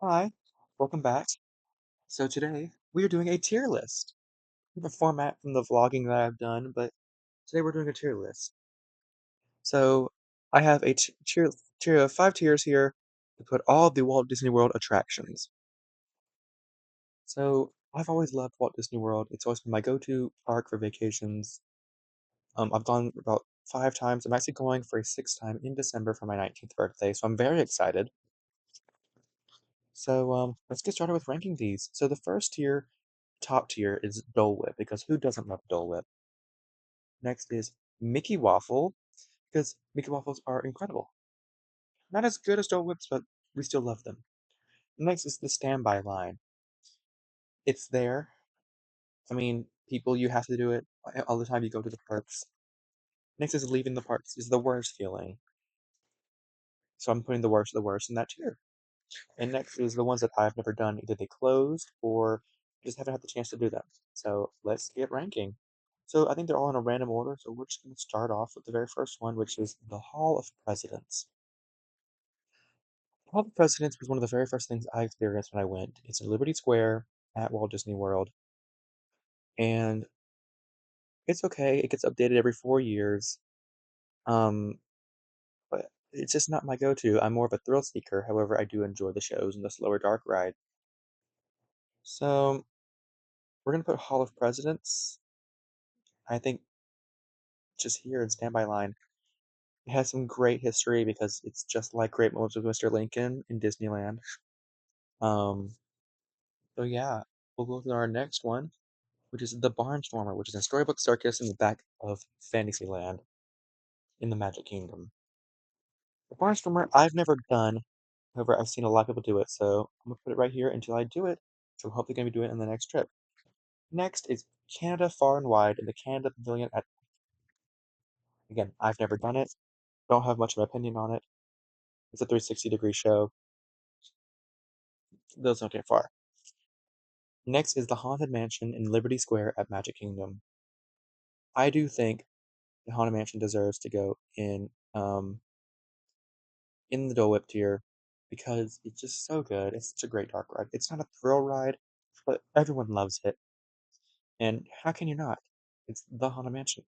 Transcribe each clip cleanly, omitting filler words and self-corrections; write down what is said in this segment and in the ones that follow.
Hi, welcome back. So today we are doing a tier list. We have a format from the vlogging that I've done, but today we're doing a tier list. So I have a tier of 5 tiers here to put all of the Walt Disney World attractions. So I've always loved Walt Disney World. It's always been my go-to park for vacations. I've gone about 5 times. I'm actually going for a sixth time in December for my 19th birthday, so I'm very excited. So let's get started with ranking these. So the first tier, top tier, is Dole Whip because who doesn't love Dole Whip? Next is Mickey Waffle because Mickey Waffles are incredible. Not as good as Dole Whips, but we still love them. Next is the standby line. It's there. I mean, people, you have to do it all the time you go to the parks. Next is leaving the parks is the worst feeling. So I'm putting the worst in that tier. And next is the ones that I've never done. Either they closed or just haven't had the chance to do them. So let's get ranking. So I think they're all in a random order. So we're just going to start off with the very first one, which is the Hall of Presidents. The Hall of Presidents was one of the very first things I experienced when I went. It's in Liberty Square at Walt Disney World. And it's okay. It gets updated every 4 years. Um, but it's just not my go-to. I'm more of a thrill seeker. However, I do enjoy the shows and the slower dark ride. So we're going to put Hall of Presidents. I think just here in Standby Line. It has some great history because it's just like Great Moments with Mr. Lincoln in Disneyland. Um, so yeah, we'll go to our next one, which is the Barnstormer, which is a storybook circus in the back of Fantasyland in the Magic Kingdom. The Barnstormer I've never done, however I've seen a lot of people do it, so I'm gonna put it right here until I do it. So I'm hopefully gonna be doing it on the next trip. Next is Canada Far and Wide in the Canada Pavilion at again, I've never done it, don't have much of an opinion on it. It's a 360-degree show. Those don't get far. Next is the Haunted Mansion in Liberty Square at Magic Kingdom. I do think the Haunted Mansion deserves to go in the Dole Whip tier because it's just so good. It's such a great dark ride. It's not a thrill ride, but everyone loves it. And how can you not? It's the Haunted Mansion.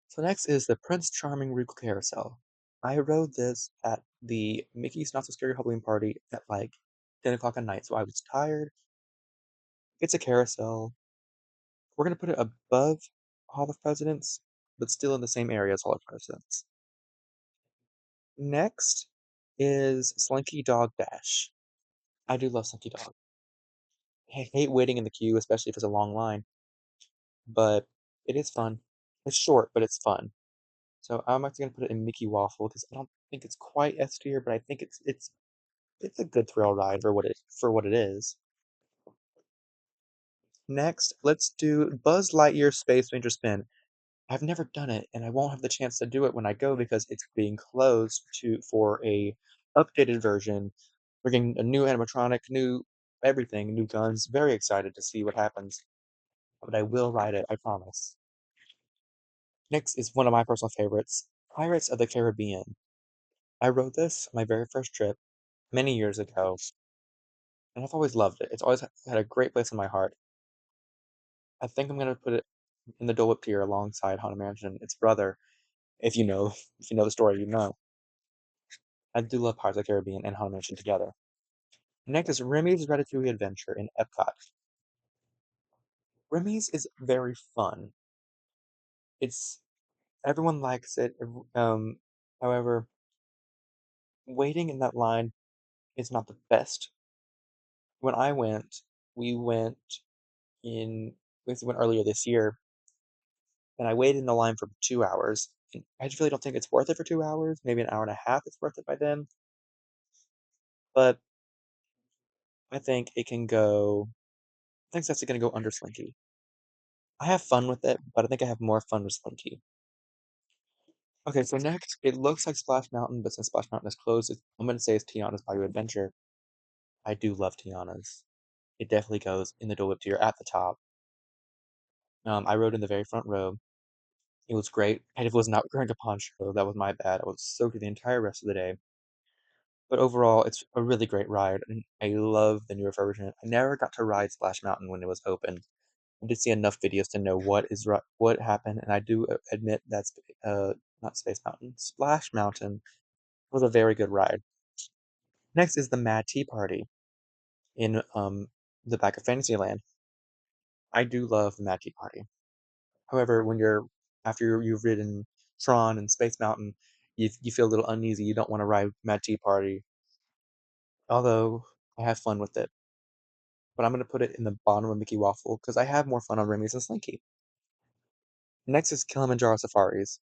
So next is the Prince Charming Regal Carousel. I rode this at the Mickey's Not So Scary Halloween party at like 10 o'clock at night, so I was tired. It's a carousel. We're gonna put it above Hall of Presidents, but still in the same area as Hall of Presidents. Next is Slinky Dog Dash. I do love Slinky Dog. I hate waiting in the queue, especially if it's a long line, but it is fun. It's short, but it's fun. So I'm actually gonna put it in Mickey Waffle because I don't think it's quite S tier, but I think it's a good thrill ride for what it is. Next, let's do Buzz Lightyear Space Ranger Spin. I've never done it, and I won't have the chance to do it when I go because it's being closed to for a updated version. We're getting a new animatronic, new everything, new guns. Very excited to see what happens, but I will ride it, I promise. Next is one of my personal favorites, Pirates of the Caribbean. I rode this my very first trip many years ago, and I've always loved it. It's always had a great place in my heart. I think I'm gonna put it in the Dole Whip tier alongside Haunted Mansion, its brother. If you know, if you know the story, you know. I do love Pirates of the Caribbean and Haunted Mansion together. Next is Remy's Ratatouille Adventure in Epcot. Remy's is very fun. It's everyone likes it. However, waiting in that line is not the best. When I went, we went in we went earlier this year, and I waited in the line for 2 hours. And I just really don't think it's worth it for 2 hours. Maybe an hour and a half it's worth it by then. But I think it can go. I think it's actually going to go under Slinky. I have fun with it, but I think I have more fun with Slinky. Okay, so next, it looks like Splash Mountain, but since Splash Mountain is closed, I'm going to say it's Tiana's Bayou Adventure. I do love Tiana's. It definitely goes in the Dole Whip tier at the top. I rode in the very front row. It was great. I was not wearing a poncho. That was my bad. I was soaked the entire rest of the day. But overall, it's a really great ride, and I love the newer version. I never got to ride Splash Mountain when it was open. I did see enough videos to know what happened, and I do admit that's not Space Mountain, Splash Mountain was a very good ride. Next is the Mad Tea Party in the back of Fantasyland. I do love the Mad Tea Party. However, you've ridden Tron and Space Mountain, you feel a little uneasy. You don't want to ride Mad Tea Party, although I have fun with it. But I'm gonna put it in the bottom of Mickey Waffle because I have more fun on Remy's and Slinky. Next is Kilimanjaro Safaris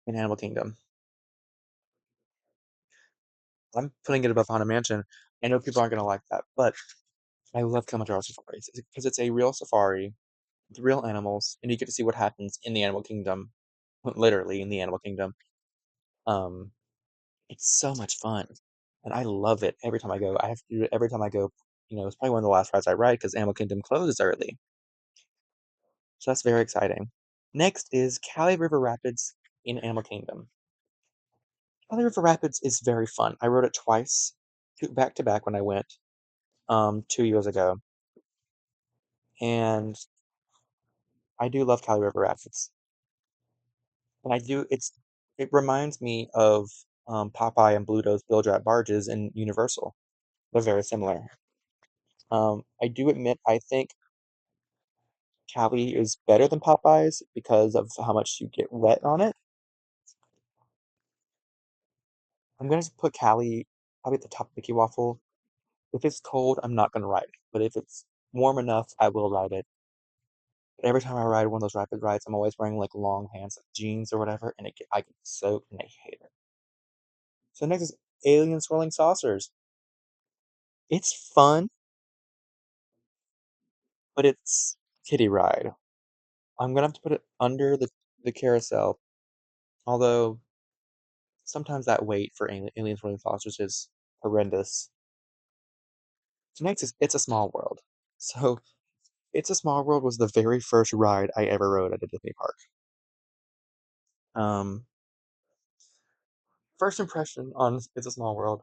in Animal Kingdom. I'm putting it above Haunted Mansion. I know people aren't gonna like that, but I love Kilimanjaro Safaris because it's a real safari with real animals, and you get to see what happens in the Animal Kingdom, literally in the Animal Kingdom. Um, it's so much fun, and I love it every time I go. I have to do it every time I go. It's probably one of the last rides I ride because Animal Kingdom closes early, so that's very exciting. Next is Cali River Rapids in Animal Kingdom. Cali River Rapids is very fun. I rode it twice, back to back when I went 2 years ago, and I do love Cali River Rapids. And it reminds me of Popeye and Bluto's Bill Drap barges in Universal. They're very similar. I do admit I think Cali is better than Popeye's because of how much you get wet on it. I'm gonna put Cali probably at the top of Mickey Waffle. If it's cold, I'm not gonna ride it, but if it's warm enough, I will ride it. But every time I ride one of those rapid rides, I'm always wearing like long pants, like jeans or whatever, and I get soaked and I hate it. So next is Alien Swirling Saucers. It's fun, but it's kiddie ride. I'm gonna have to put it under the carousel, although sometimes that wait for Alien Swirling Saucers is horrendous. So next is It's a Small World. So It's a Small World was the very first ride I ever rode at a Disney park. Um, First impression on It's a Small World,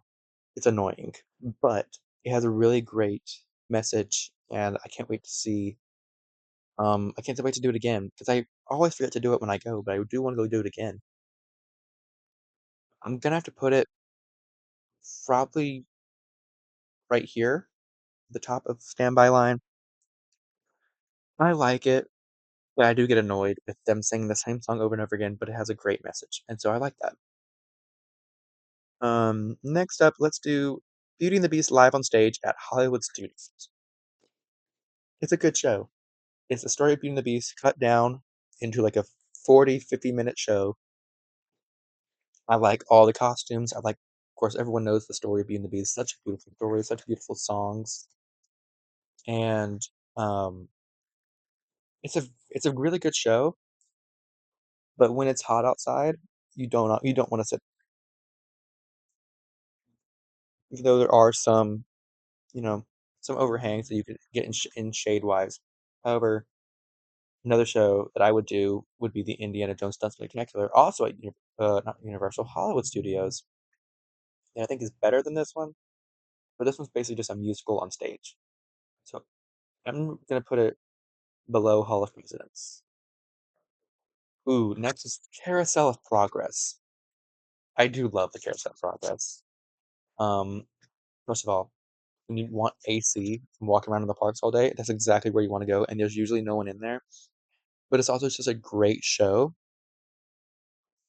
it's annoying, but it has a really great message, and I can't wait to do it again because I always forget to do it when I go, but I do want to go do it again. I'm gonna have to put it probably right here, the top of standby line. I like it, but I do get annoyed with them singing the same song over and over again, but it has a great message, and so I like that. Next up, let's do Beauty and the Beast live on stage at Hollywood Studios. It's a good show. It's the story of Beauty and the Beast cut down into like a 40, 50-minute show. I like all the costumes. Of course, everyone knows the story of Beauty and the Beast. Such a beautiful story, such beautiful songs, and um, it's a really good show. But when it's hot outside, you don't want to sit. Even though there are you know, some overhangs that you could get in shade wise. However, another show that I would do would be the Indiana Jones Stunt Spectacular, also at not Universal Hollywood Studios. And I think is better than this one, but this one's basically just a musical on stage. So I'm gonna put it below Hall of Presidents. Ooh, next is Carousel of Progress. I do love the Carousel of Progress. Um, First of all, when you want AC and walk around in the parks all day, that's exactly where you want to go, and there's usually no one in there. But it's also just a great show,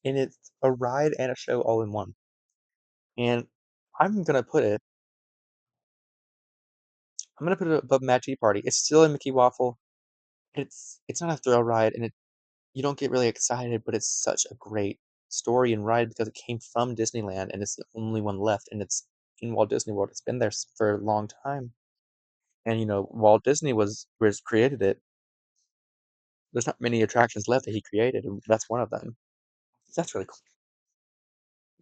and it's a ride and a show all in one. And I'm gonna put it I'm gonna put it above Mad Tea Party. It's still a Mickey Waffle. It's not a thrill ride, and you don't get really excited, but it's such a great story and ride because it came from Disneyland, and it's the only one left, and it's in Walt Disney World. It's been there for a long time, and Walt Disney was created it. There's not many attractions left that he created, and that's one of them. That's really cool.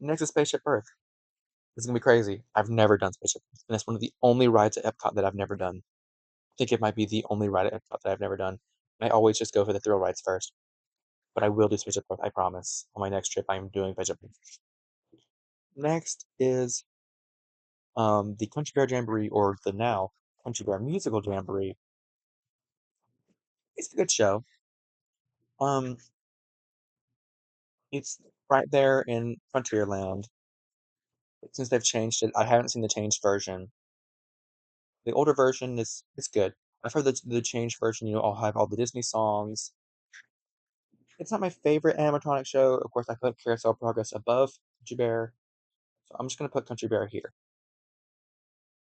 Next is Spaceship Earth. This is gonna be crazy. I've never done Spaceship Earth, and it's one of the only rides at Epcot that I've never done. I think it might be the only ride at Epcot that I've never done. I always just go for the thrill rides first, but I will do Spaceship Earth, I promise. On my next trip, I am doing Spaceship Earth. Next is The Country Bear Jamboree, or the now Country Bear Musical Jamboree, it's a good show. Um, it's right there in Frontierland. Since they've changed it, I haven't seen the changed version. The older version is good. I've heard the changed version, I'll have all the Disney songs. It's not my favorite animatronic show. Of course, I put Carousel Progress above Country Bear, so I'm just gonna put Country Bear here.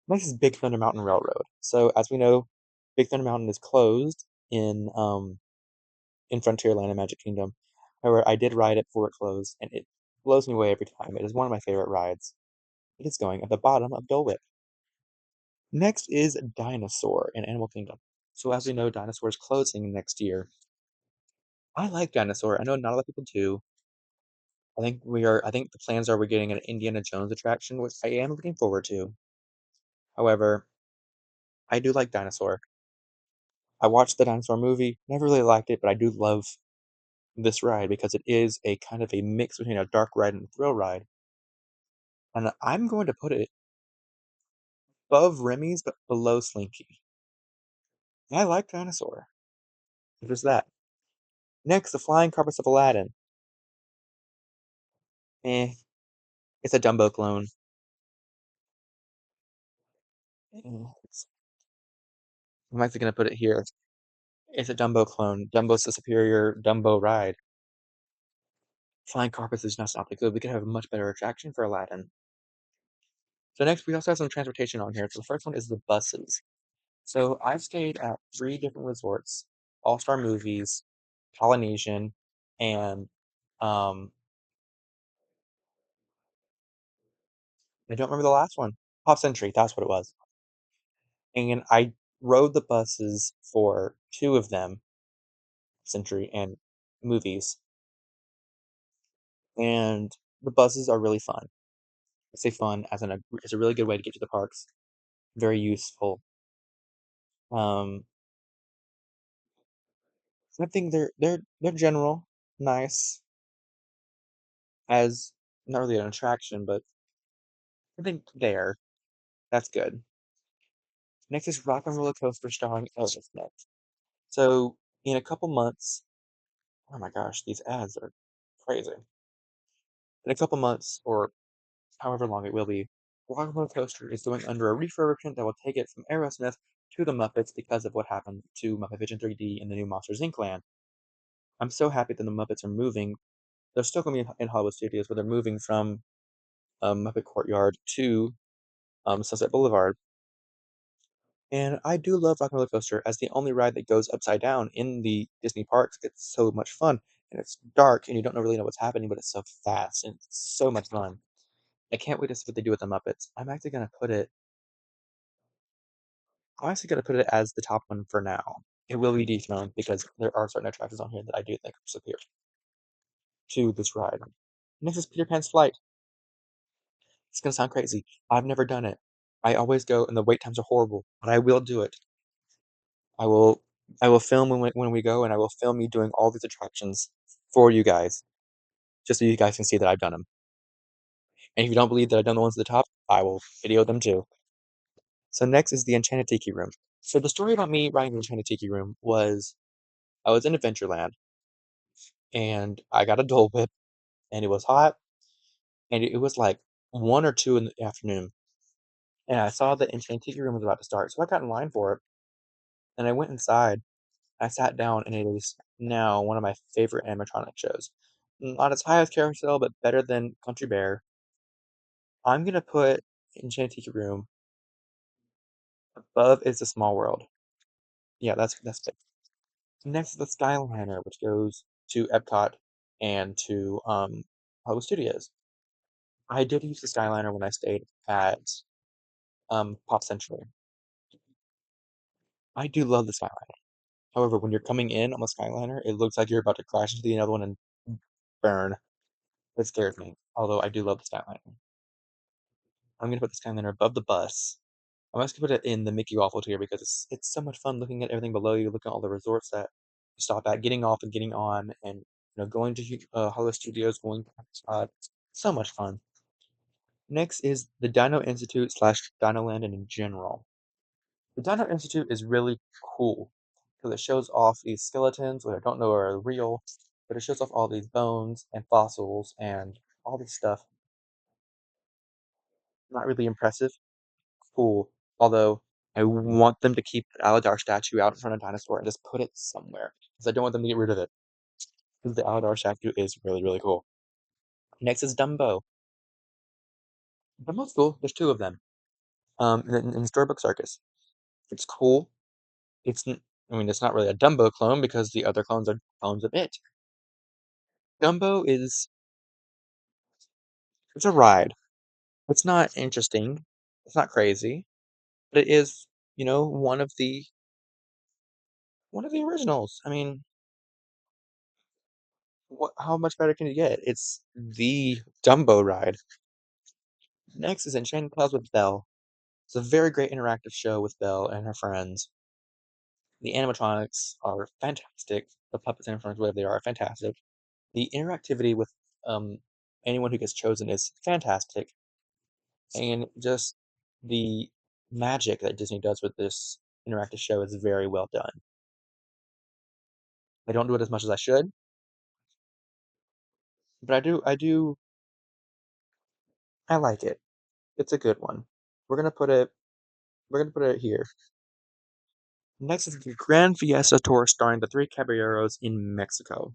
Next is Big Thunder Mountain Railroad. So as we know, Big Thunder Mountain is closed in Frontierland and Magic Kingdom. However, I did ride it before it closed, and it blows me away every time. It is one of my favorite rides. It is going at the bottom of Dole Whip. Next is Dinosaur in Animal Kingdom. So as we know, Dinosaur is closing next year. I like Dinosaur. I know not a lot of people do. I think the plans are we're getting an Indiana Jones attraction, which I am looking forward to. However, I do like Dinosaur. I watched the Dinosaur movie, never really liked it, but I do love this ride because it is a kind of a mix between a dark ride and a thrill ride. And I'm going to put it above Remy's but below Slinky. I like Dinosaur. There's that. Next, the Flying Carpets of Aladdin. Eh, it's a Dumbo clone. I'm actually gonna put it here. It's a Dumbo clone. Dumbo's the superior Dumbo ride. Flying Carpets is not that good. We could have a much better attraction for Aladdin. So next, we also have some transportation on here. So the first one is the buses. So I've stayed at three different resorts: All Star Movies, Polynesian, and um, I don't remember the last one. Pop Century. That's what it was. And I rode the buses for two of them, Century and Movies, and the buses are really fun. I say fun as in it's a really good way to get to the parks. Very useful. Um, I think they're general, nice as not really an attraction, but I think there. That's good. Next is Rock and Roller Coaster starring Elvis next. So in a couple months, oh my gosh, these ads are crazy. In a couple months, or however long it will be, Rock and Roller Coaster is going under a refurbishment that will take it from Aerosmith to the Muppets because of what happened to Muppet Vision 3D in the new Monsters Inc. land. I'm so happy that the Muppets are moving. They're still going to be in Hollywood Studios, but they're moving from Muppet Courtyard to Sunset Boulevard. And I do love Rock and Roller Coaster as the only ride that goes upside down in the Disney parks. It's so much fun, and it's dark, and you don't really know what's happening, but it's so fast, and it's so much fun. I can't wait to see what they do with the Muppets. I'm actually gonna put it as the top one for now. It will be dethroned because there are certain attractions on here that I do think are superior to this ride. Next is Peter Pan's Flight. It's gonna sound crazy. I've never done it. I always go, and the wait times are horrible, but I will do it. I will I will film when we go, and I will film me doing all these attractions for you guys, just so you guys can see that I've done them. And if you don't believe that I've done the ones at the top, I will video them too. So next is the Enchanted Tiki Room. So the story about me riding the Enchanted Tiki Room was I was in Adventureland, and I got a Dole Whip, and it was hot, and it was like 1 or 2 in the afternoon, and I saw the Enchanted Tiki Room was about to start, so I got in line for it, and I went inside. I sat down, and it is now one of my favorite animatronic shows. Not as high as Carousel, but better than Country Bear. I'm gonna put Enchanted Tiki Room above It's a Small World. Yeah, that's it. Next is the Skyliner, which goes to Epcot and to Hollywood Studios. I did use the Skyliner when I stayed at Pop Century. I do love the Skyliner. However, when you're coming in on the Skyliner, it looks like you're about to crash into the other one and burn. It scares me. Although I do love the Skyliner. I'm gonna put the Skyliner above the bus. I'm just gonna put it in the Mickey Waffle tier because it's so much fun looking at everything below you, looking at all the resorts that you stop at, getting off and getting on, and going to Hollywood Studios, going so much fun. Next is the Dino Institute slash Dino Land in general. The Dino Institute is really cool because it shows off these skeletons, which I don't know are real, but it shows off all these bones and fossils and all this stuff. Not really impressive. Cool. Although I want them to keep the Aladar statue out in front of Dinosaur and just put it somewhere because I don't want them to get rid of it because the Aladar statue is really, really cool. Next is Dumbo. Dumbo's cool. There's two of them. In Storybook Circus. It's cool. I mean, it's not really a Dumbo clone because the other clones are clones of it. Dumbo is it's a ride. It's not interesting. It's not crazy, but it is, one of the originals. I mean, how much better can you get? It's the Dumbo ride. Next is Enchanted Clouds with Belle. It's a very great interactive show with Belle and her friends. The animatronics are fantastic. The puppets and friends, whatever they are fantastic. The interactivity with um, anyone who gets chosen is fantastic, and just the magic that Disney does with this interactive show is very well done. I don't do it as much as I should, but I like it. It's a good one. We're gonna put it we're gonna put it here. Next is the Grand Fiesta Tour starring the three caballeros in Mexico.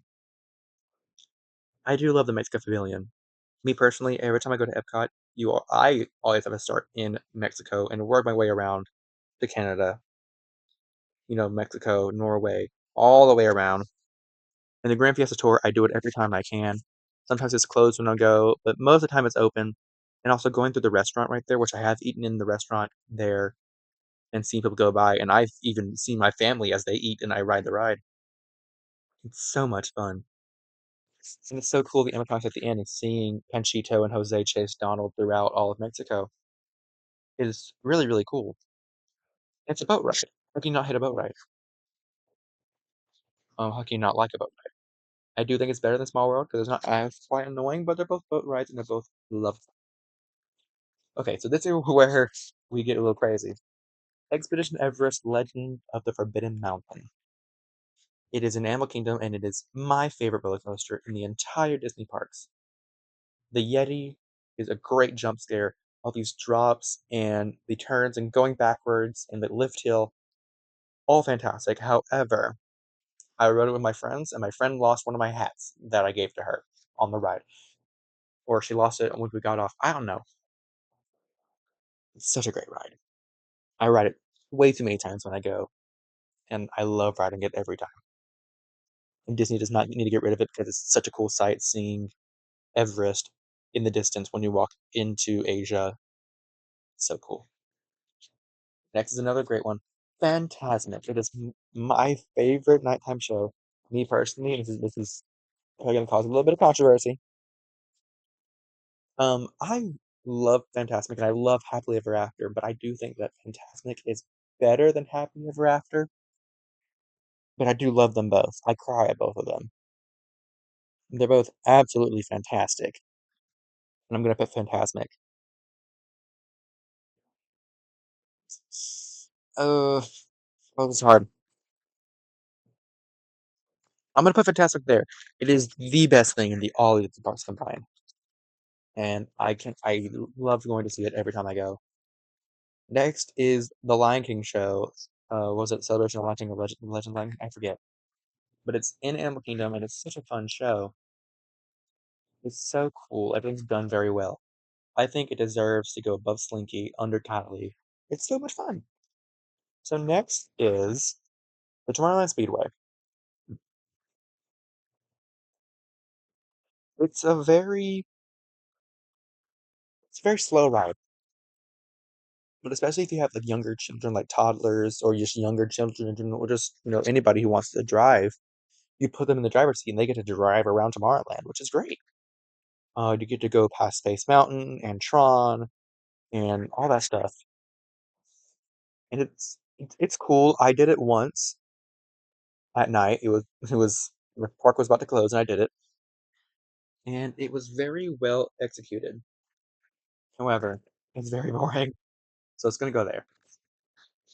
I do love the Mexico Pavilion. Me personally, every time I go to Epcot, I always have to start in Mexico and work my way around to Canada, Mexico, Norway, all the way around. And the Grand Fiesta Tour, I do it every time I can. Sometimes it's closed when I go, but most of the time it's open. And also going through the restaurant right there, which I have eaten in the restaurant there and seen people go by, and I've even seen my family as they eat and I ride the ride. It's so much fun. And it's so cool the animatronics at the end and seeing Panchito and Jose chase Donald throughout all of Mexico is really, really cool. It's a boat ride. How can you not hit a boat ride? How can you not like a boat ride? I do think it's better than Small World because it's not as quite annoying, but they're both boat rides and they're both lovely. Okay, so this is where we get a little crazy. Expedition Everest Legend of the Forbidden Mountain. It is in Animal Kingdom and it is my favorite roller coaster in the entire Disney parks. The Yeti is a great jump scare. All these drops and the turns and going backwards and the lift hill, all fantastic. However, I rode it with my friends and my friend lost one of my hats that I gave to her on the ride. Or she lost it when we got off. I don't know. It's such a great ride. I ride it way too many times when I go, and I love riding it every time. And Disney does not need to get rid of it because it's such a cool sight seeing Everest in the distance when you walk into Asia. So cool. Next is another great one, Fantasmic. It is my favorite nighttime show. Me personally, this is probably gonna cause a little bit of controversy. I love Fantasmic and I love Happily Ever After, but I do think that Fantasmic is better than Happily Ever After. But I do love them both. I cry at both of them. They're both absolutely fantastic. And I'm gonna put Fantasmic. Uh, oh, it's hard. I'm gonna put Fantastic there. It is the best thing in the all of the parks combined, and I love going to see it every time I go. Next is the Lion King show. Was it Celebration of Lion King or Legend of Lion King? I forget, but it's in Animal Kingdom, and it's such a fun show. It's so cool. Everything's done very well. I think it deserves to go above Slinky, under Kylie. It's so much fun. So next is the Tomorrowland Speedway. It's a very it's a very slow ride, but especially if you have like younger children, like toddlers, or just younger children, or just anybody who wants to drive, you put them in the driver's seat and they get to drive around Tomorrowland, which is great. You get to go past Space Mountain and Tron and all that stuff, and it's cool. I did it once at night. It was the park was about to close, and I did it, and it was very well executed. However, it's very boring, so it's gonna go there.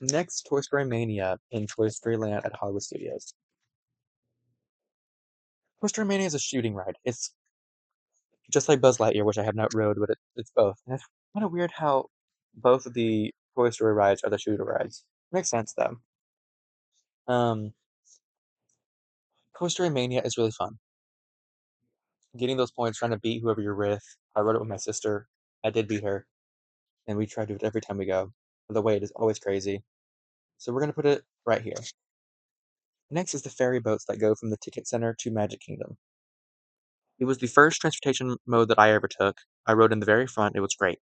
Next, Toy Story Mania in Toy Story Land at Hollywood Studios. Toy Story Mania is a shooting ride. It's just like Buzz Lightyear, which I have not rode, but it's both. And it's kind of weird how both of the Toy Story rides are the shooter rides. Makes sense though. Um, Toy Story Mania is really fun. Getting those points, trying to beat whoever you're with. I rode it with my sister. I did beat her, and we try to do it every time we go. The wait is always crazy. So we're gonna put it right here. Next is the ferry boats that go from the ticket center to Magic Kingdom. It was the first transportation mode that I ever took. I rode in the very front. It was great.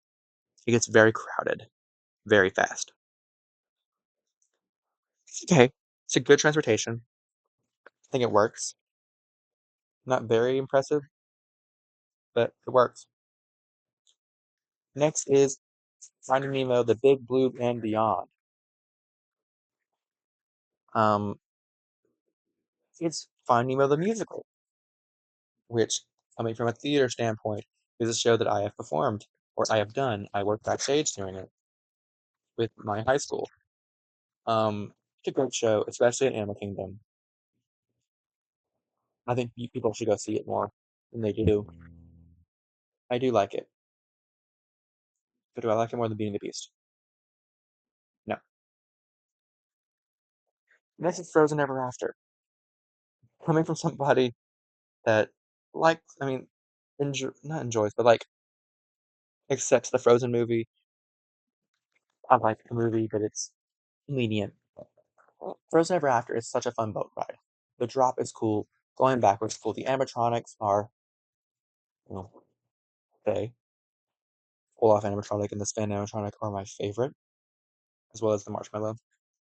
It gets very crowded, very fast. It's okay. It's a good transportation. I think it works. Not very impressive, but it works. Next is Finding Nemo, The Big Blue and Beyond. Um, it's Finding Nemo the musical, which, coming from a theater standpoint, is a show that I have performed or I have done. I worked backstage during it with my high school. It's a great show, especially at Animal Kingdom. I think people should go see it more than they do. I do like it, but do I like it more than Beauty and the Beast? No. Next is Frozen Ever After. Coming from somebody that likes, I mean, not enjoys, but like accepts the Frozen movie. I like the movie, but it's lenient. Frozen Ever After is such a fun boat ride. The drop is cool. Going backwards is cool. The animatronics are, well, they, Olaf animatronic and the Sven animatronic are my favorite, as well as the marshmallow.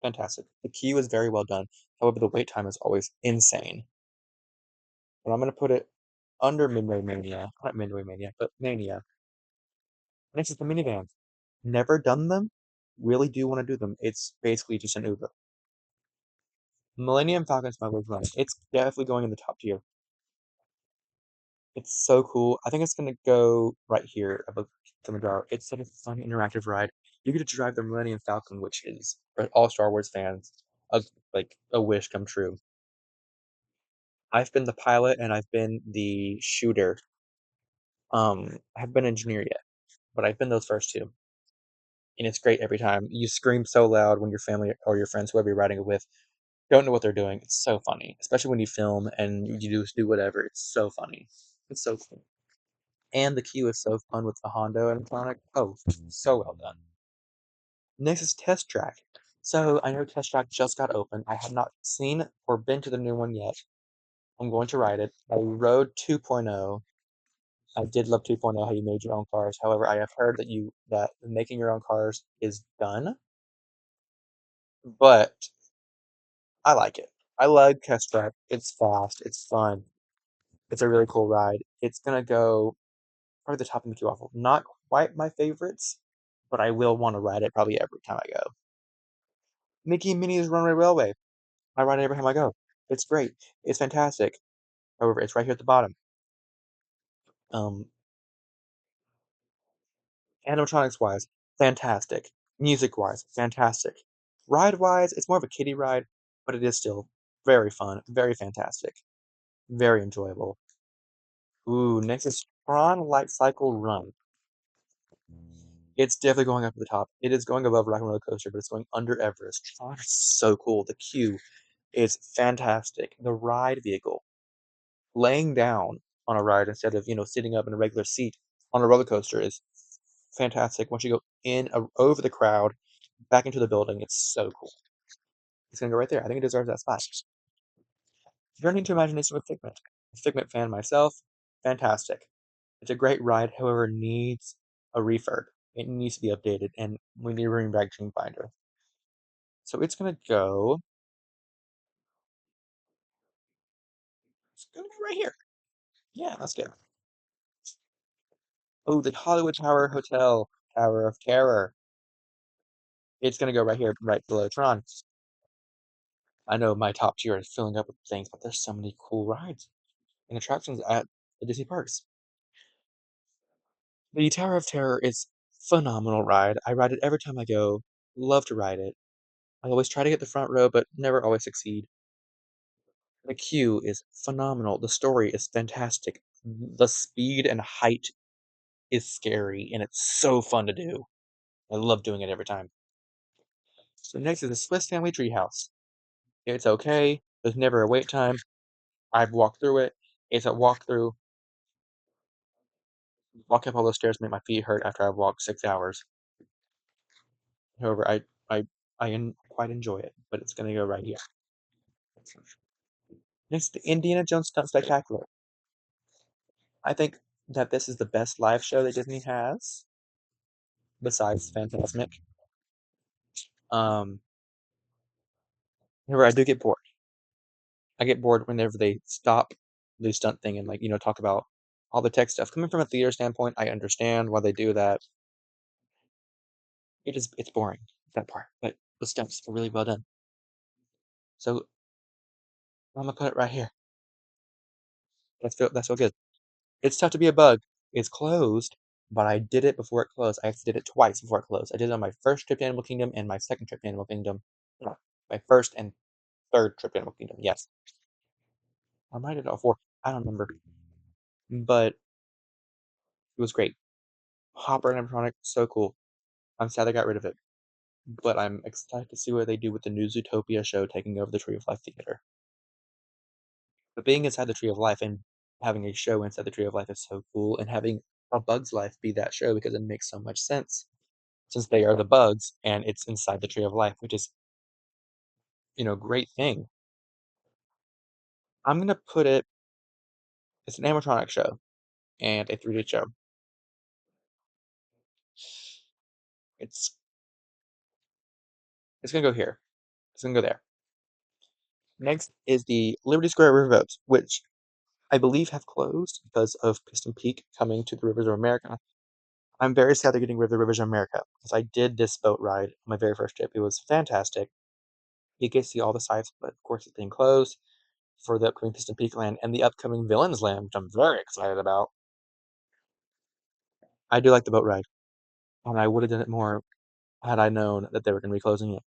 Fantastic. The queue is very well done. However, the wait time is always insane. But I'm gonna put it under Midway Mania. Not Midway Mania, but Mania. Next is the minivans. Never done them. Really do want to do them. It's basically just an Uber. Millennium Falcon Smuggler's Run. It's definitely going in the top tier. It's so cool. I think it's gonna go right here above Kilimanjaro. It's such a fun interactive ride. You get to drive the Millennium Falcon, which is for all Star Wars fans, a, like a wish come true. I've been the pilot and I've been the shooter. I haven't been engineer yet, but I've been those first two. And it's great every time. You scream so loud when your family or your friends, whoever you're riding it with, don't know what they're doing. It's so funny, especially when you film and you just do whatever. It's so funny. It's so cool. And the queue is so fun with the Hondo animatronic. Oh, so well done. Next is Test Track. So I know Test Track just got open. I have not seen or been to the new one yet. I'm going to ride it. I rode 2.0. I did love 2.0 how you made your own cars. However, I have heard that making your own cars is done, but I like it. I like Test Track. It's fast. It's fun. It's a really cool ride. It's gonna go probably the top of Mickey Waffle. Not quite my favorites, but I will want to ride it probably every time I go. Mickey and Minnie's Runaway Railway. I ride it every time I go. It's great. It's fantastic. However, it's right here at the bottom. Um, Animatronics wise, fantastic. Music wise, fantastic. Ride wise, it's more of a kiddie ride, but it is still very fun, very fantastic, very enjoyable. Ooh, next is Tron Light Cycle Run. It's definitely going up at the top. It is going above Rock and Roller Coaster, but it's going under Everest. Tron is so cool. The queue is fantastic. The ride vehicle, laying down on a ride instead of sitting up in a regular seat on a roller coaster is fantastic. Once you go in over the crowd, back into the building, it's so cool. It's gonna go right there. I think it deserves that spot. Journey into Imagination with Figment. A Figment fan myself, fantastic. It's a great ride, however, needs a refurb. It needs to be updated, and we need to bring back Dream Finder. So it's gonna go right here. Yeah, that's good. Oh, the Hollywood Tower Hotel, Tower of Terror. It's gonna go right here, right below Tron. I know my top tier is filling up with things, but there's so many cool rides and attractions at the Disney parks. The Tower of Terror is Phenomenal ride. I ride it every time I go. Love to ride it. I always try to get the front row, but never always succeed. The queue is phenomenal. The story is fantastic. The speed and height is scary, and it's so fun to do. I love doing it every time. So next is the Swiss Family Treehouse. It's okay. There's never a wait time. I've walked through it. It's a walkthrough. Walk up all those stairs make my feet hurt after I've walked 6 hours. However, I quite enjoy it, but it's gonna go right here. Next, the Indiana Jones Stunt Spectacular. I think that this is the best live show that Disney has, besides Fantasmic. Um, However, I do get bored. I get bored whenever they stop the stunt thing and talk about all the tech stuff. Coming from a theater standpoint, I understand why they do that. It's boring, that part, but the stunts are really well done. So I'm gonna put it right here. That's feel good. It's tough to be a bug. It's closed, but I did it before it closed. I actually did it twice before it closed. I did it on my first trip to Animal Kingdom and my second trip to Animal Kingdom. No, my first and third trip to Animal Kingdom. Yes, I might have did all four. I don't remember, but it was great. Hopper animatronic, so cool. I'm sad they got rid of it, but I'm excited to see what they do with the new Zootopia show taking over the Tree of Life Theater. But being inside the Tree of Life and having a show inside the Tree of Life is so cool, and having A Bug's Life be that show because it makes so much sense since they are the bugs and it's inside the Tree of Life, which is, great thing. I'm gonna put it. It's an animatronic show and a 3D show. It's it's gonna go here. It's gonna go there. Next is the Liberty Square Riverboats, which I believe have closed because of Piston Peak coming to the Rivers of America. I'm very sad they're getting rid of the Rivers of America because I did this boat ride on my very first trip. It was fantastic. You get to see all the sites, but of course it's being closed for the upcoming Piston Peak Land and the upcoming Villains Land, which I'm very excited about. I do like the boat ride, and I would have done it more had I known that they were going to be closing it.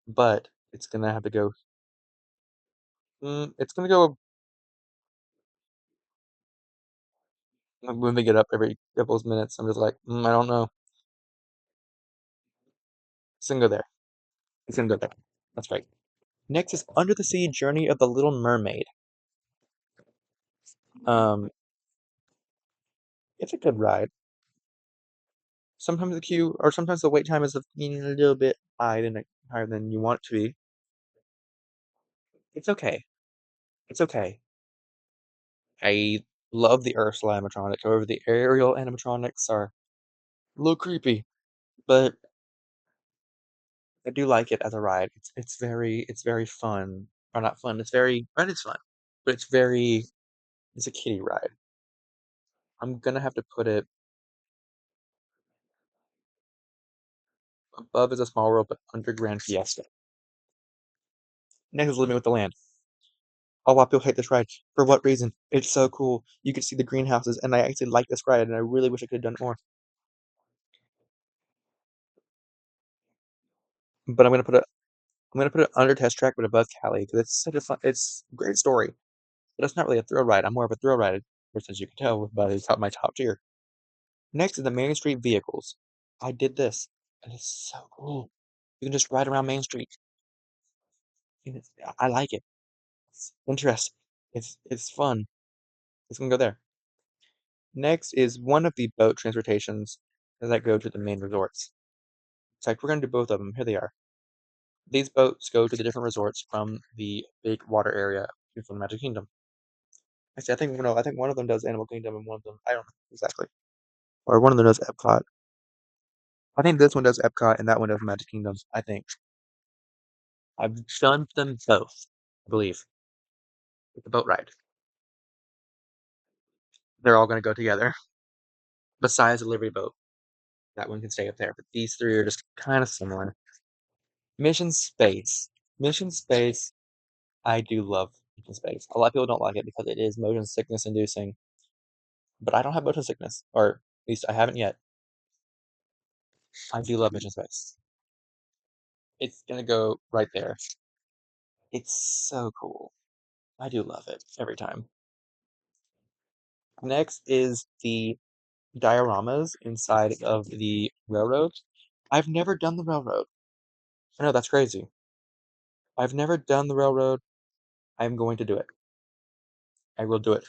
But it's going to have to go. It's going to go when they get up every couple of minutes. I'm just like, I don't know. It's going to go there. It's going to go there. That's right. Next is Under the Sea Journey of the Little Mermaid. Um, it's a good ride. Sometimes the queue or sometimes the wait time is a little bit higher than you want it to be. It's okay. It's okay. I love the Ursula animatronics. However, the Ariel animatronics are a little creepy, but I do like it as a ride. It's very fun. Or not fun. It is fun, but it's a kiddie ride. I'm gonna have to put it above is a small world, but under Grand Fiesta. Next is Living with the Land. A lot of people hate this ride. For what reason? It's so cool. You can see the greenhouses, and I actually like this ride, and I really wish I could have done it more. But I'm gonna put it under Test Track, but above Cali because it's such a fun. It's a great story, but it's not really a thrill ride. I'm more of a thrill ride person, as you can tell by my top tier. Next is the Main Street vehicles. I did this, and it's so cool. You can just ride around Main Street, and I like it. It's interesting. It's fun. It's gonna go there. Next is one of the boat transportations that go to the main resorts. It's like we're gonna do both of them. Here they are. These boats go to the different resorts from the big water area from Magic Kingdom. Actually, I think no, I think one of them does Animal Kingdom and one of them I don't know exactly. Or one of them does Epcot. I think this one does Epcot and that one does Magic Kingdom. I think I've done them both. I believe with the boat ride. They're all gonna go together. Besides the Liberty boat, that one can stay up there. But these three are just kind of similar. Mission Space. Mission Space. I do love Mission Space. A lot of people don't like it because it is motion sickness inducing, but I don't have motion sickness, or at least I haven't yet. I do love Mission Space. It's gonna go right there. It's so cool. I do love it every time. Next is the dioramas inside of the railroad. I've never done the railroad. I know that's crazy. I've never done the railroad. I'm going to do it. I will do it.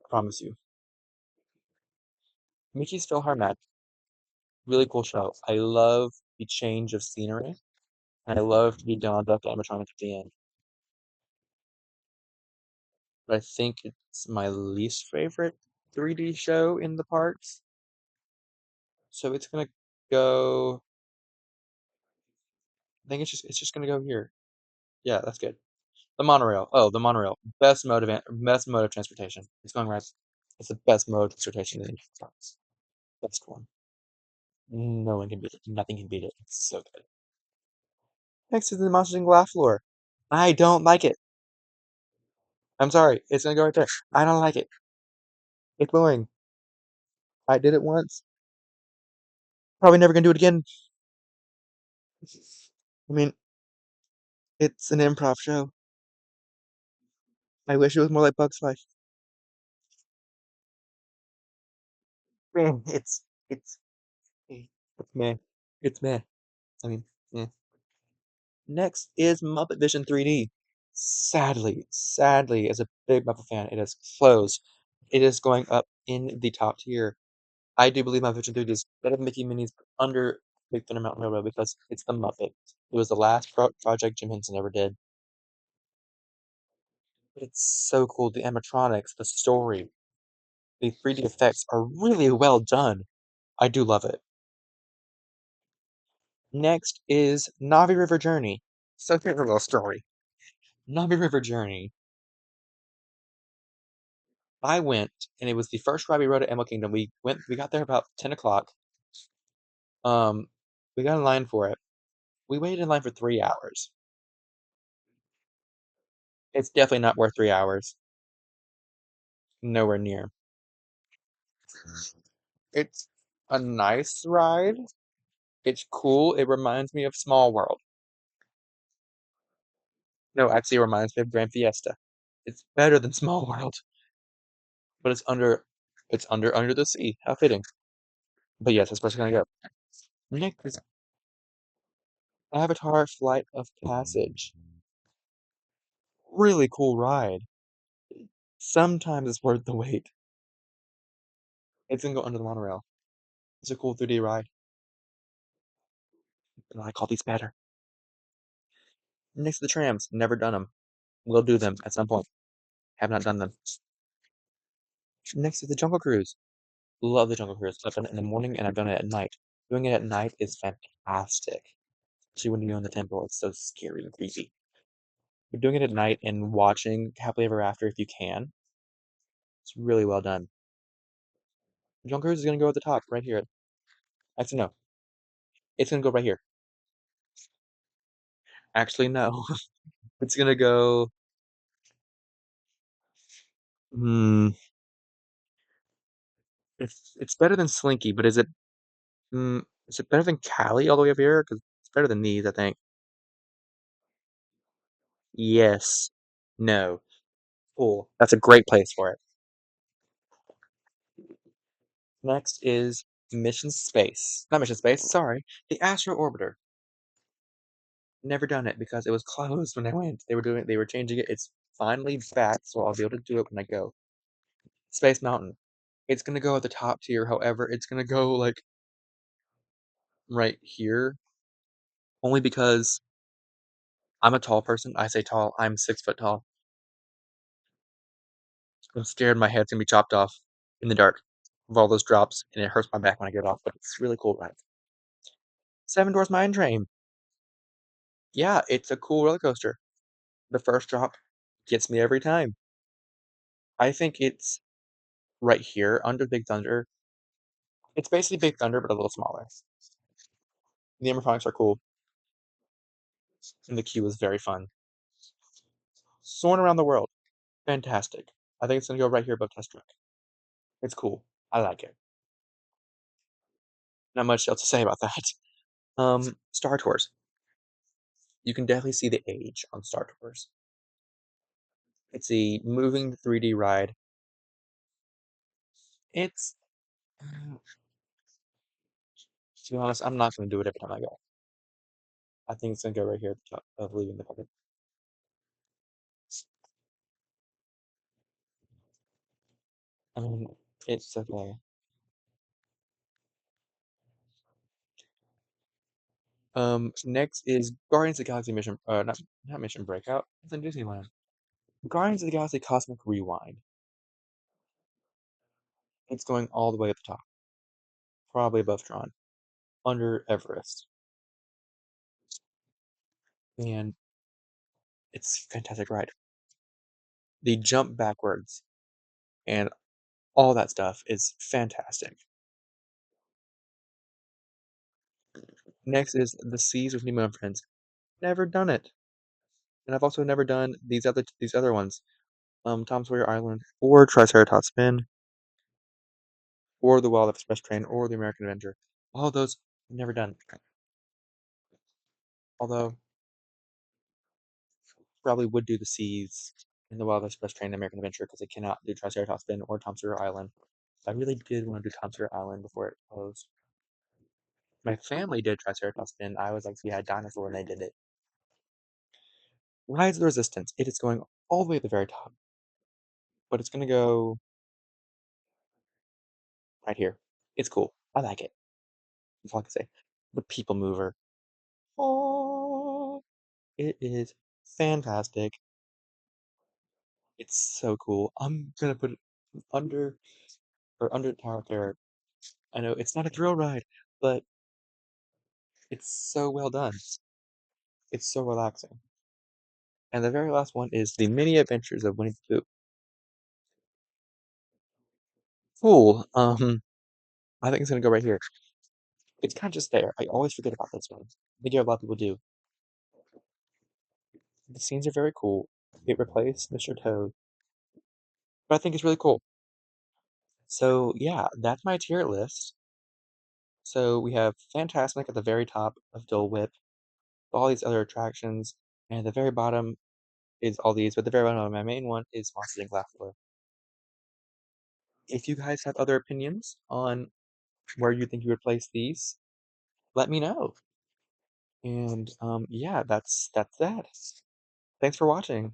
I promise you. Mickey's PhilharMagic, really cool show. I love the change of scenery, and I love the Donald Duck animatronic at the end. But I think it's my least favorite 3D show in the parks. So it's gonna go. I think it's just gonna go here. Yeah, that's good. The monorail. Oh, the monorail. Best mode of transportation. It's going right. It's the best mode of transportation in the parks. Best one. No one can beat it. Nothing can beat it. It's so good. Next is the Monsters and Laugh floor. I don't like it. I'm sorry. It's gonna go right there. I don't like it. It's boring. I did it once. Probably never gonna do it again. I mean, it's an improv show. I wish it was more like Bugs Life. Man, it's it's meh. It's meh. I mean, yeah. Next is Muppet Vision 3D. Sadly, as a big Muppet fan, it is closed. It is going up in the top tier. I do believe Muppet Vision 3D is better than Mickey Minnie's under Big Thunder Mountain Railroad because it's the Muppet. It was the last project Jim Henson ever did. But it's so cool. The animatronics, the story, the 3D effects are really well done. I do love it. Next is Navi River Journey. So here's a little story. Navi River Journey. I went, and it was the first ride we rode at Animal Kingdom. We got there about 10 o'clock. Um, we got in line for it. We waited in line for 3 hours. It's definitely not worth 3 hours. Nowhere near. It's a nice ride. It's cool. It reminds me of Small World. No, actually, it reminds me of Grand Fiesta. It's better than Small World, but it's under the sea. How fitting. But yes, that's where it's gonna go. Next is Avatar Flight of Passage. Really cool ride. Sometimes it's worth the wait. It's gonna go under the monorail. It's a cool 3D ride. But I call these better. Next to the trams. Never done them. We'll do them at some point. Have not done them. Next is the Jungle Cruise. Love the Jungle Cruise. I've done it in the morning and I've done it at night. Doing it at night is fantastic. Especially when you're in the temple, it's so scary and creepy. But doing it at night and watching Happily Ever After if you can, it's really well done. The Jungle Cruise is gonna go at the top, right here. Actually, no. It's gonna go right here. Actually, no. It's gonna go. Hmm. It's better than Slinky, but is it better than Cali all the way up here? Because it's better than these, I think. Yes. No. Cool. That's a great place for it. Next is Mission Space. Not Mission Space, sorry. The Astro Orbiter. Never done it because it was closed when I went. They were changing it. It's finally back, so I'll be able to do it when I go. Space Mountain. It's gonna go at the top tier, however, it's gonna go like right here. Only because I'm a tall person. I say tall, I'm 6 foot tall. I'm scared my head's gonna be chopped off in the dark of all those drops, and it hurts my back when I get off, but it's really cool ride. Seven Dwarfs Mine Train. Yeah, it's a cool roller coaster. The first drop gets me every time. I think it's right here under Big Thunder. It's basically Big Thunder, but a little smaller. The animatronics are cool, and the queue is very fun. Soaring Around the World. Fantastic. I think it's gonna go right here above Test Track. It's cool. I like it. Not much else to say about that. Star Tours. You can definitely see the age on Star Tours. It's a moving 3D ride. It's, to be honest, I'm not gonna do it every time I go. I think it's gonna go right here at the top of leaving the park. I mean, it's okay. Next is Guardians of the Galaxy Mission, not Mission Breakout. It's in Disneyland. Guardians of the Galaxy Cosmic Rewind. It's going all the way at the top, probably above Tron, under Everest, and it's a fantastic ride. The jump backwards and all that stuff is fantastic. Next is The Seas with Nemo and Friends. Never done it, and I've also never done these other ones. Tom Sawyer Island, or Triceratops Spin, or the Wild Express Train, or the American Adventure. All those never done. Although probably would do the Seas and the Wild Express Train and American Adventure because I cannot do Triceratops Spin or Tom Sawyer Island. I really did want to do Tom Sawyer Island before it closed. My family did Triceratops Spin. I was like, we had dinosaur and they did it. Rise of the Resistance. It is going all the way at the very top, but it's gonna go right here. It's cool. I like it. That's all I can say. The People Mover. Oh, it is fantastic. It's so cool. I'm gonna put it under under Tower of Terror. I know it's not a thrill ride, but it's so well done. It's so relaxing. And the very last one is The Mini Adventures of Winnie the Pooh. Cool. I think it's gonna go right here. It's kind of just there. I always forget about this one. I think a lot of people do. The scenes are very cool. It replaced Mr. Toad, but I think it's really cool. So yeah, that's my tier list. So we have Fantasmic at the very top of Dole Whip, all these other attractions, and at the very bottom is all these, but the very bottom of my main one is Monsters Inc. Laughter. If you guys have other opinions on where you think you would place these, let me know. And yeah, that's that. Thanks for watching.